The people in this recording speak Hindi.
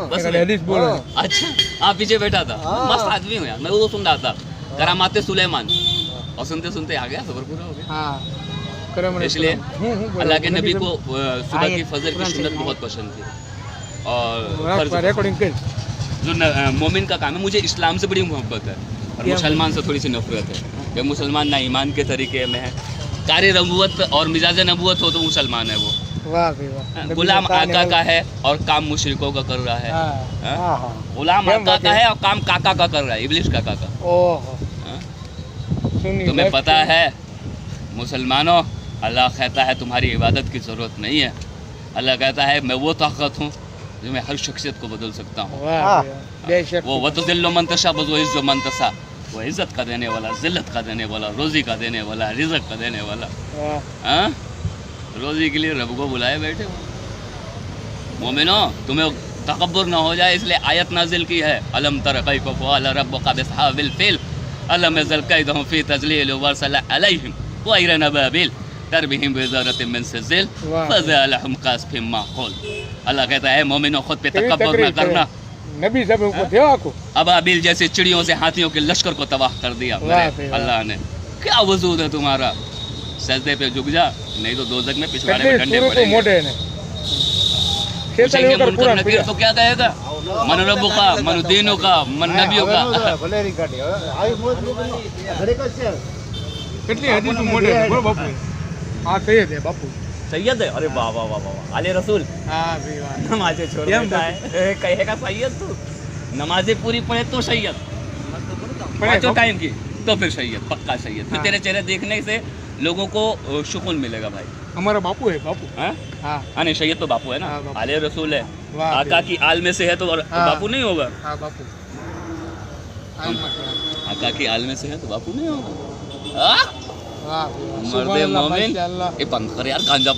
बस मेरा हदीस बोलो। अच्छा, आप पीछे बैठा था। मस्त आदमी हूँ यार, मैं वो सुन रहा था करामाते सुलेमान, और सुनते सुनते आ गया, सबर पूरा हो गया। हाँ इसलिए अल्लाह के नबी को सुबह की आगे, फजर की कुरान सुन्नत शरीफ बहुत पसंद थी, और फर्ज रिकॉर्डिंग कर जो मोमिन का काम है। मुझे इस्लाम से बड़ी मोहब्बत है और मुसलमान से थोड़ी सी नफरत है कि मुसलमान ना ईमान के तरीके में है। कारी नबूवत और मिजाज नबूवत हो तो मुसलमान है वो, वाह भाई वाह। गुलाम आका का है और काम मुशरिकों का कर रहा है। हाँ? गुलाम आका का है और काम काका का कर रहा है, इब्लिस काका का। ओहो हाँ? सुनिए तुम्हें पता है मुसलमानों, अल्लाह कहता है तुम्हारी इबादत की ज़रूरत नहीं है। अल्लाह कहता है मैं वो ताकत हूँ जो मैं हर शख्सियत को बदल सकता हूँ। बेशक वो वतुज़िल्लु मन तशा वतुइज़्ज़ु मन तशा, वो इज़्ज़त का देने वाला, ज़िल्लत का देने वाला, रोज़ी का देने वाला, रिज़्क़ का देने वाला। हाँ, रोज़ी के लिए रब को बुलाए बैठे हो। मोमिनो, तुम्हें तकब्बुर ना हो जाए इसलिए आयत नाजिल की है। अलम तर कैफ़ फ़अल रब्बुका बिअस्हाबिल फ़ील अलम यज़ल कैदहुम फ़ी तज़लील व अरसला अलैहिम तयरन अबाबिल तरमीहिम बिहिजारतिन मिन सिज्जिल फ़जअलहुम कअस्फिन माक़ूल। अल्लाह कहता है मोमिनो, खुद पे तकब्बुर ना करना। नबी सब ऊपर थे आपको। अबाबिल जैसे चिड़ियों से हाथियों के लश्कर को तबाह कर दिया मेरे अल्लाह ने। क्या वजूद है तुम्हारा? सजदे पे झुक जा, नहीं तो दोज़ख में पिछवाड़े में डंडे पड़ेंगे। पूछेंगे मुनकर नकीर तो क्या कहेगा? मन रब्बुका, मन दीनुका, मन नबियुका। કેટલી હદીસ મોઢે છે બોલો બાપુ। હા સૈયદ है बापू। सैयद है? अरे वाह वाह वाह वाह, आले रसूल। हाँ भाई वाह। नमाज़ें छोड़ देता है, कहेगा सैयद तू। नमाज़ें पूरी पढ़े तो सैयद, पाँचों टाइम की तो फिर सैयद, पक्का सैयद। फिर तेरे चेहरे देखने से लोगों को सुकून मिलेगा भाई। हमारा बापू है बापू। हाँ नहीं, सैयद तो बापू है ना, आले रसूल है। वाह आका की आल में से है तो बापू नहीं होगा। हाँ बापू। आका की आल में से है तो बापू नहीं होगा। वाह मर्दे मोमिन, ये बंद कर यार गांजा।